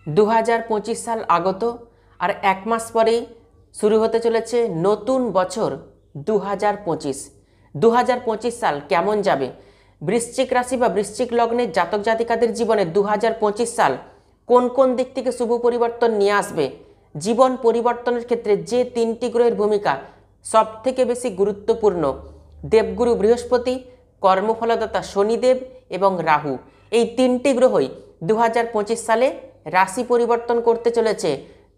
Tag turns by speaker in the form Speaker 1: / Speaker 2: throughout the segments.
Speaker 1: 2025 সাল আগত আর এক মাস পরেই শুরু হতে চলেছে নতুন বছর 2025 সাল কেমন যাবে, বৃশ্চিক রাশি বা বৃশ্চিক লগ্নের জাতক জাতিকাদের জীবনে 2025 সাল কোন কোন দিক থেকে শুভ পরিবর্তন নিয়ে আসবে, জীবন পরিবর্তনের ক্ষেত্রে যে তিনটি গ্রহের ভূমিকা সব থেকে বেশি গুরুত্বপূর্ণ, দেবগুরু বৃহস্পতি, কর্মফলদাতা শনিদেব এবং রাহু, এই তিনটি গ্রহই 2025 সালে রাশি পরিবর্তন করতে চলেছে।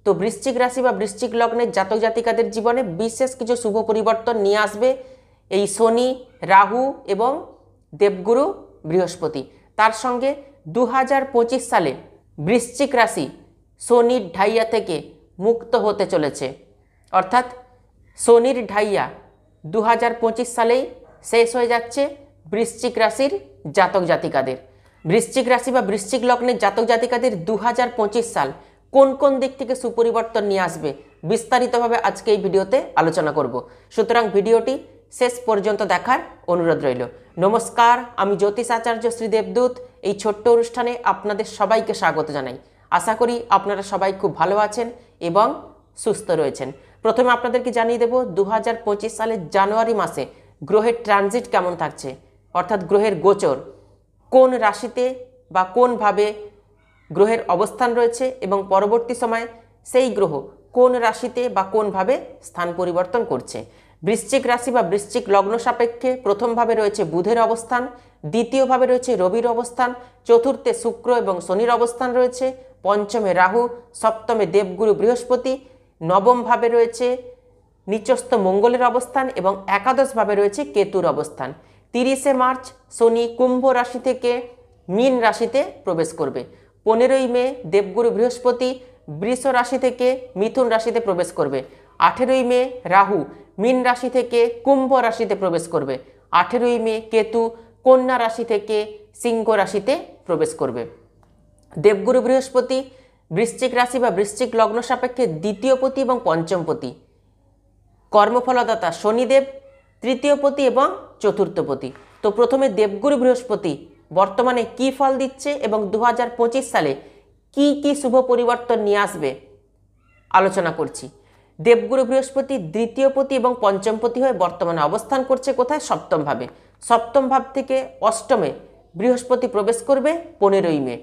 Speaker 1: তো বৃশ্চিক রাশি বা বৃশ্চিক লগ্নের জাতক জাতিকাদের জীবনে বিশেষ কিছু শুভ পরিবর্তন নিয়ে আসবে এই শনি, রাহু এবং দেবগুরু বৃহস্পতি। তার সঙ্গে 2025 সালে বৃশ্চিক রাশি শনির ঢাইয়া থেকে মুক্ত হতে চলেছে, অর্থাৎ শনির ঢাইয়া 2025 সালেই শেষ হয়ে যাচ্ছে বৃশ্চিক রাশির জাতক জাতিকাদের। বৃশ্চিক রাশি বা বৃশ্চিক লগ্নের জাতক জাতিকাদের 2025 সাল কোন কোন দিক থেকে সুপরিবর্তন নিয়ে আসবে বিস্তারিতভাবে আজকে এই ভিডিওতে আলোচনা করব। সুতরাং ভিডিওটি শেষ পর্যন্ত দেখার অনুরোধ রইল। নমস্কার, আমি জ্যোতিষ আচার্য শ্রী দেবদূত। এই ছোট্ট অনুষ্ঠানে আপনাদের সবাইকে স্বাগত জানাই। আশা করি আপনারা সবাই খুব ভালো আছেন এবং সুস্থ রয়েছেন। প্রথমে আপনাদেরকে জানিয়ে দেব 2025 সালের জানুয়ারি মাসে গ্রহের ট্রানজিট কেমন থাকছে, অর্থাৎ গ্রহের গোচর, কোন রাশিতে বা কোনভাবে গ্রহের অবস্থান রয়েছে এবং পরবর্তী সময়ে সেই গ্রহ কোন রাশিতে বা কোনভাবে স্থান পরিবর্তন করছে। বৃশ্চিক রাশি বা বৃশ্চিক লগ্ন সাপেক্ষে প্রথমভাবে রয়েছে বুধের অবস্থান, দ্বিতীয়ভাবে রয়েছে রবির অবস্থান, চতুর্থে শুক্র এবং শনির অবস্থান রয়েছে, পঞ্চমে রাহু, সপ্তমে দেবগুরু বৃহস্পতি, নবমভাবে রয়েছে নিচস্থ মঙ্গলের অবস্থান এবং একাদশভাবে রয়েছে কেতুর অবস্থান। 30শে মার্চ শনি কুম্ভ রাশি থেকে মীন রাশিতে প্রবেশ করবে। 15ই মে দেবগুরু বৃহস্পতি বৃষ রাশি থেকে মিথুন রাশিতে প্রবেশ করবে। 18ই মে রাহু মীন রাশি থেকে কুম্ভ রাশিতে প্রবেশ করবে। 18ই মে কেতু কন্যা রাশি থেকে সিংহ রাশিতে প্রবেশ করবে। দেবগুরু বৃহস্পতি বৃশ্চিক রাশি বা বৃশ্চিক লগ্ন সাপেক্ষে দ্বিতীয়পতি এবং পঞ্চমপতি, কর্মফলদাতা শনিদেব তৃতীয়পতি এবং চতুর্থপতি। তো প্রথমে দেবগুরু বৃহস্পতি বর্তমানে কি ফল দিচ্ছে এবং 2025 সালে কি কি শুভ পরিবর্তন নিয়ে আসবে আলোচনা করছি। দেবগুরু বৃহস্পতি দ্বিতীয়পতি এবং পঞ্চমপতি হয়ে বর্তমানে অবস্থান করছে কোথায়? সপ্তম ভাবে। সপ্তম ভাব থেকে অষ্টমে বৃহস্পতি প্রবেশ করবে 15ই মে।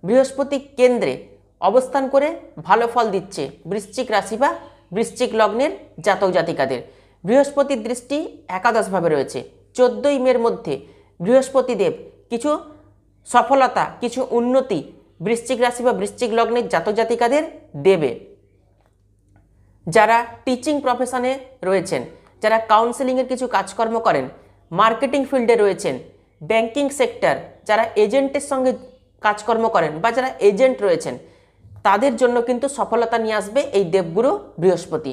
Speaker 1: বৃহস্পতি কেন্দ্রে অবস্থান করে ভালো ফল দিচ্ছে বৃশ্চিক রাশি বা বৃশ্চিক লগ্নের জাতক জাতিকাদের। বৃহস্পতির দৃষ্টি একাদশভাবে রয়েছে। 14ই মের মধ্যে বৃহস্পতি দেব কিছু সফলতা, কিছু উন্নতি বৃশ্চিক রাশি বা বৃশ্চিক লগ্নের জাতক জাতিকাদের দেবে। যারা টিচিং প্রফেশনে রয়েছেন, যারা কাউন্সেলিংয়ের কিছু কাজকর্ম করেন, মার্কেটিং ফিল্ডে রয়েছেন, ব্যাংকিং সেক্টর, যারা এজেন্টের সঙ্গে কাজকর্ম করেন বা যারা এজেন্ট রয়েছেন, তাদের জন্য কিন্তু সফলতা নিয়ে আসবে এই দেবগুরু বৃহস্পতি।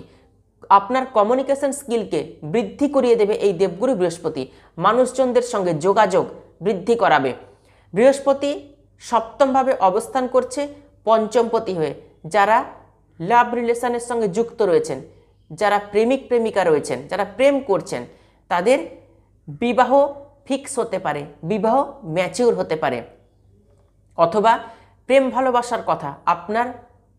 Speaker 1: আপনার কমিউনিকেশন স্কিলকে বৃদ্ধি করিয়ে দেবে এই দেবগুরু বৃহস্পতি। মানুষজনদের সঙ্গে যোগাযোগ বৃদ্ধি করাবে। বৃহস্পতি সপ্তমভাবে অবস্থান করছে পঞ্চমপতি হয়ে। যারা লাভ রিলেশনের সঙ্গে যুক্ত রয়েছেন, যারা প্রেমিক প্রেমিকা রয়েছেন, যারা প্রেম করছেন, তাদের বিবাহ ফিক্স হতে পারে, বিবাহ ম্যাচিউর হতে পারে, অথবা প্রেম ভালোবাসার কথা আপনার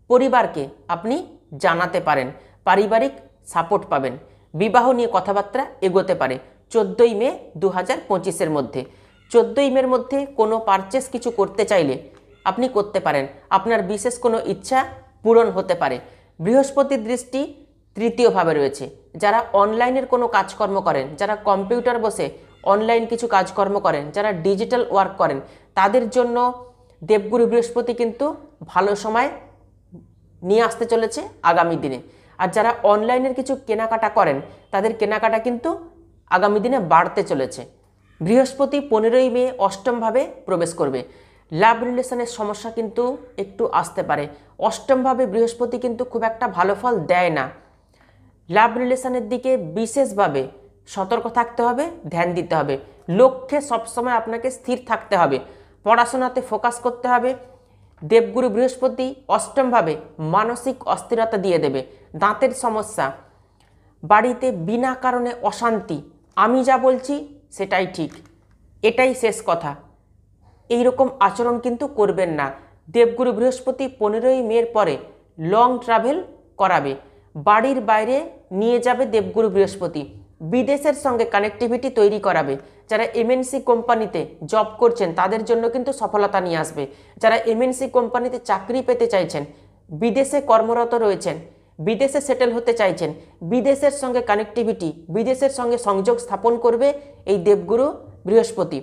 Speaker 1: পরিবারকে আপনি জানাতে পারেন, পারিবারিক সাপোর্ট পাবেন, বিবাহ নিয়ে কথাবার্তা এগোতে পারে 14ই মে 2025-এর মধ্যে। 14ই মের মধ্যে কোনো পারচেস কিছু করতে চাইলে আপনি করতে পারেন, আপনার বিশেষ কোনো ইচ্ছা পূরণ হতে পারে। বৃহস্পতির দৃষ্টি তৃতীয়ভাবে রয়েছে। যারা অনলাইনের কোনো কাজকর্ম করেন, যারা কম্পিউটার বসে অনলাইন কিছু কাজকর্ম করেন, যারা ডিজিটাল ওয়ার্ক করেন, তাদের জন্য দেবগুরু বৃহস্পতি কিন্তু ভালো সময় নিয়ে আসতে চলেছে আগামী দিনে। আর যারা অনলাইনের কিছু কেনাকাটা করেন, তাদের কেনাকাটা কিন্তু আগামী দিনে বাড়তে চলেছে। বৃহস্পতি 15ই মে অষ্টমভাবে প্রবেশ করবে। লাভ রিলেশনের সমস্যা কিন্তু একটু আসতে পারে। অষ্টমভাবে বৃহস্পতি কিন্তু খুব একটা ভালো ফল দেয় না। লাভ রিলেশনের দিকে বিশেষভাবে সতর্ক থাকতে হবে, ধ্যান দিতে হবে। লক্ষ্যে সবসময় আপনাকে স্থির থাকতে হবে, পড়াশোনাতে ফোকাস করতে হবে। দেবগুরু বৃহস্পতি অষ্টমভাবে মানসিক অস্থিরতা দিয়ে দেবে। দাঁতের সমস্যা, বাড়িতে বিনা কারণে অশান্তি, আমি যা বলছি সেটাই ঠিক, এটাই শেষ কথা, এই রকম আচরণ কিন্তু করবেন না। দেবগুরু বৃহস্পতি 15ই মের পরে লং ট্রাভেল করাবে, বাড়ির বাইরে নিয়ে যাবে দেবগুরু বৃহস্পতি, বিদেশের সঙ্গে কানেক্টিভিটি তৈরি করাবে। যারা এমএনসি কোম্পানিতে জব করছেন তাদের জন্য কিন্তু সফলতা নিয়ে আসবে। যারা এমএনসি কোম্পানিতে চাকরি পেতে চাইছেন, বিদেশে কর্মরত রয়েছেন, বিদেশে সেটেল হতে চাইছেন, বিদেশের সঙ্গে কানেক্টিভিটি, বিদেশের সঙ্গে সংযোগ স্থাপন করবে এই দেবগুরু বৃহস্পতি।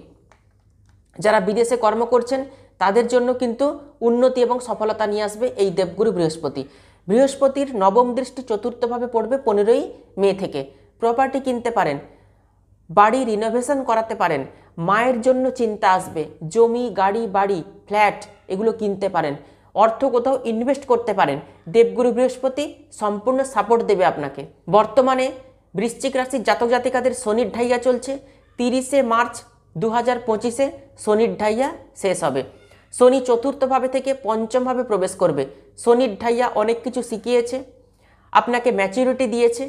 Speaker 1: যারা বিদেশে কর্ম করছেন তাদের জন্য কিন্তু উন্নতি এবং সফলতা নিয়ে আসবে এই দেবগুরু বৃহস্পতি। বৃহস্পতির নবম দৃষ্টি চতুর্থভাবে পড়বে 15ই মে থেকে। প্রপার্টি কিনতে পারেন, বাড়ি রিনোভেশন করাতে পারেন, মায়ের জন্য চিন্তা আসবে, জমি, গাড়ি, বাড়ি, ফ্ল্যাট এগুলো কিনতে পারেন, অর্থ কোথাও ইনভেস্ট করতে পারেন। দেবগুরু বৃহস্পতি সম্পূর্ণ সাপোর্ট দেবে আপনাকে। বর্তমানে বৃশ্চিক রাশির জাতক জাতিকাদের শনির ঢাইয়া চলছে। 30শে মার্চ 2025-এ শনির ঢাইয়া শেষ হবে। শনি চতুর্থভাবে থেকে পঞ্চমভাবে প্রবেশ করবে। শনির ঢাইয়া অনেক কিছু শিখিয়েছে, আপনাকে ম্যাচুরিটি দিয়েছে,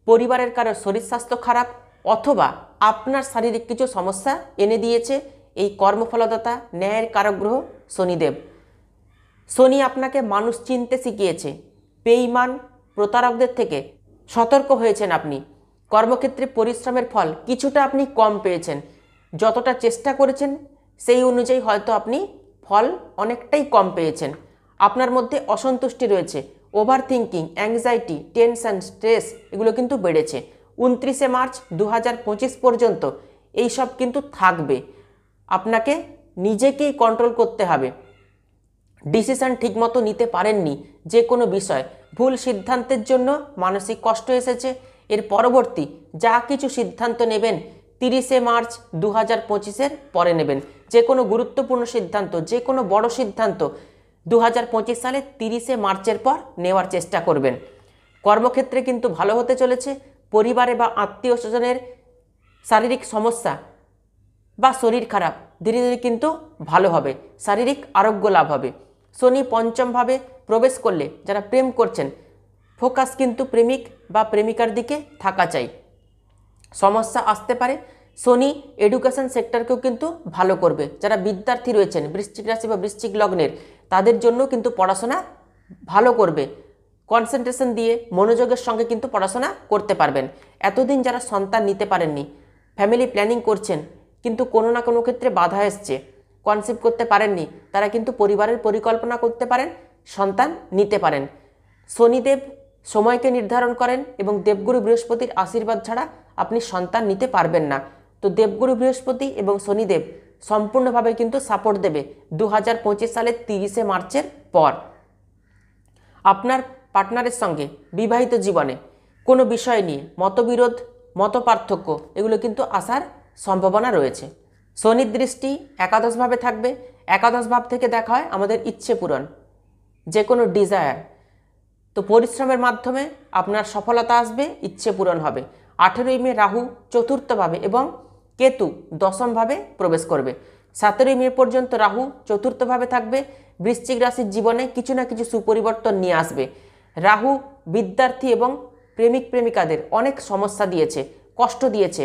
Speaker 1: পরিবারের কারো শরীর স্বাস্থ্য খারাপ অথবা আপনার শারীরিক কিছু সমস্যা এনে দিয়েছে এই কর্মফলদাতা ন্যায়ের কারক গ্রহ শনিদেব। শনি আপনাকে মানুষ চিনতে শিখিয়েছে, বেঈমান প্রতারকদের থেকে সতর্ক হয়েছেন আপনি। কর্মক্ষেত্রে পরিশ্রমের ফল কিছুটা আপনি কম পেয়েছেন, যতটা চেষ্টা করেছেন সেই অনুযায়ী হয়তো আপনি ফল অনেকটাই কম পেয়েছেন। আপনার মধ্যে অসন্তুষ্টি রয়েছে, over thinking, anxiety, tension, stress এগুলো কিন্তু বেড়েছে। 29শে মার্চ 2025 পর্যন্ত এইসব কিন্তু থাকবে। আপনাকে নিজেকেই কন্ট্রোল করতে হবে। ডিসিশন ঠিকমতো নিতে পারেননি যে কোনো বিষয়, ভুল সিদ্ধান্তের জন্য মানসিক কষ্ট এসেছে। এর পরবর্তী যা কিছু সিদ্ধান্ত নেবেন 30শে মার্চ 2025-এর পরে নেবেন। যে কোনো গুরুত্বপূর্ণ সিদ্ধান্ত, যে কোনো বড় সিদ্ধান্ত 2025 সালের 30শে মার্চের পর নেওয়ার চেষ্টা করবেন। কর্মক্ষেত্রে কিন্তু ভালো হতে চলেছে। পরিবারে বা আত্মীয় স্বজনের শারীরিক সমস্যা বা শরীর খারাপ ধীরে ধীরে কিন্তু ভালো হবে, শারীরিক আরোগ্য লাভ হবে। শনি পঞ্চমভাবে প্রবেশ করলে যারা প্রেম করছেন, ফোকাস কিন্তু প্রেমিক বা প্রেমিকার দিকে থাকা চাই। সমস্যা আসতে পারে। শনি এডুকেশন সেক্টরকেও কিন্তু ভালো করবে। যারা বিদ্যার্থী রয়েছেন বৃশ্চিক রাশি বা বৃশ্চিক লগ্নের, তাদের জন্য কিন্তু পড়াশোনা ভালো করবে। কনসেন্ট্রেশন দিয়ে মনোযোগের সঙ্গে কিন্তু পড়াশোনা করতে পারবেন। এতদিন যারা সন্তান নিতে পারেননি, ফ্যামিলি প্ল্যানিং করছেন কিন্তু কোনো না কোনো ক্ষেত্রে বাধা এসছে, কনসেপ্ট করতে পারেননি, তারা কিন্তু পরিবারের পরিকল্পনা করতে পারেন, সন্তান নিতে পারেন। শনিদেব সময়কে নির্ধারণ করেন এবং দেবগুরু বৃহস্পতির আশীর্বাদ ছাড়া আপনি সন্তান নিতে পারবেন না। তো দেবগুরু বৃহস্পতি এবং শনিদেব সম্পূর্ণভাবে কিন্তু সাপোর্ট দেবে 2025 সালের 30শে মার্চের পর। আপনার পার্টনারের সঙ্গে বিবাহিত জীবনে কোনো বিষয় নিয়ে মতবিরোধ, মতপার্থক্য এগুলো কিন্তু আসার সম্ভাবনা রয়েছে। শনির দৃষ্টি একাদশভাবে থাকবে। একাদশ ভাব থেকে দেখা হয় আমাদের ইচ্ছে পূরণ, যে কোনো ডিজায়ার। তো পরিশ্রমের মাধ্যমে আপনার সফলতা আসবে, ইচ্ছে পূরণ হবে। 18ই মে রাহু চতুর্থভাবে এবং কেতু দশমভাবে প্রবেশ করবে। 17ই মে পর্যন্ত রাহু চতুর্থভাবে থাকবে। বৃশ্চিক রাশির জীবনে কিছু না কিছু সুপরিবর্তন নিয়ে আসবে। রাহু বিদ্যার্থী এবং প্রেমিক প্রেমিকাদের অনেক সমস্যা দিয়েছে, কষ্ট দিয়েছে।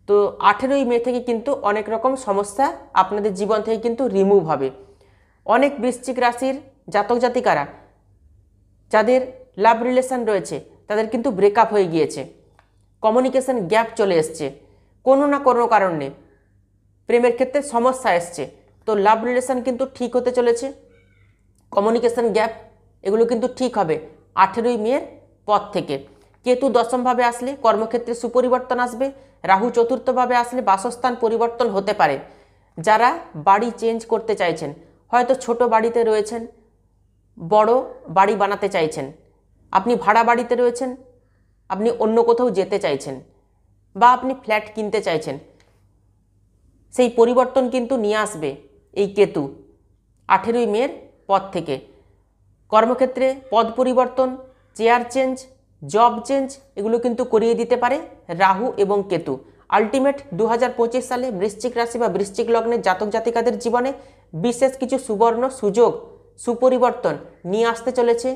Speaker 1: তো 18ই মে থেকে কিন্তু অনেক রকম সমস্যা আপনাদের জীবন থেকে কিন্তু রিমুভ হবে। অনেক বৃশ্চিক রাশির জাতক জাতিকারা যাদের লাভ রিলেশন রয়েছে তাদের কিন্তু ব্রেকআপ হয়ে গিয়েছে, কমিউনিকেশন গ্যাপ চলে এসছে, কোনো না কোনো কারণে প্রেমের ক্ষেত্রে সমস্যা এসছে। তো লাভ রিলেশন কিন্তু ঠিক হতে চলেছে, কমিউনিকেশন গ্যাপ এগুলো কিন্তু ঠিক হবে 18ই মের পর থেকে। কেতু দশমভাবে আসলে কর্মক্ষেত্রে সুপরিবর্তন আসবে। রাহু চতুর্থভাবে আসলে বাসস্থান পরিবর্তন হতে পারে। যারা বাড়ি চেঞ্জ করতে চাইছেন, হয়তো ছোট বাড়িতে রয়েছেন, বড় বাড়ি বানাতে চাইছেন, আপনি ভাড়া বাড়িতে রয়েছেন, আপনি অন্য কোথাও যেতে চাইছেন, বা আপনি ফ্ল্যাট কিনতে চাইছেন, সেই পরিবর্তন কিন্তু নিয়ে আসবে এই কেতু 18ই মের পর থেকে। কর্মক্ষেত্রে পদ পরিবর্তন, চেয়ার চেঞ্জ, জব চেঞ্জ এগুলো কিন্তু করিয়ে দিতে পারে রাহু এবং কেতু। আলটিমেট 2025 সালে বৃশ্চিক রাশি বা বৃশ্চিক লগ্নের জাতক জাতিকাদের জীবনে বিশেষ কিছু সুবর্ণ সুযোগ, সুপরিবর্তন নিয়ে আসতে চলেছে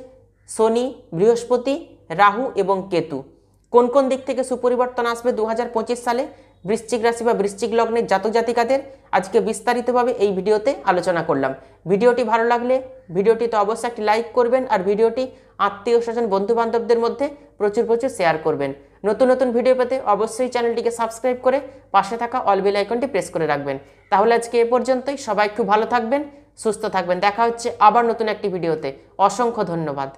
Speaker 1: শনি, বৃহস্পতি, রাহু এবং কেতু। কোন কোন দিক থেকে সুপরিবর্তন আসবে 2025 সালে বৃশ্চিক রাশি বা বৃশ্চিক লগ্নের জাতক জাতিকাদের আজকে বিস্তারিতভাবে এই ভিডিওতে আলোচনা করলাম। ভিডিওটি ভালো লাগলে ভিডিওটিতে অবশ্যই একটি লাইক করবেন আর ভিডিওটি আত্মীয় স্বজন বন্ধু বান্ধবদের মধ্যে প্রচুর শেয়ার করবেন। নতুন নতুন ভিডিও পেতে অবশ্যই চ্যানেলটিকে সাবস্ক্রাইব করে পাশে থাকা অল বেল আইকনটি প্রেস করে রাখবেন। তাহলে আজকে এ পর্যন্তই। সবাই খুব ভালো থাকবেন, সুস্থ থাকবেন। দেখা হচ্ছে আবার নতুন একটি ভিডিওতে। অসংখ্য ধন্যবাদ।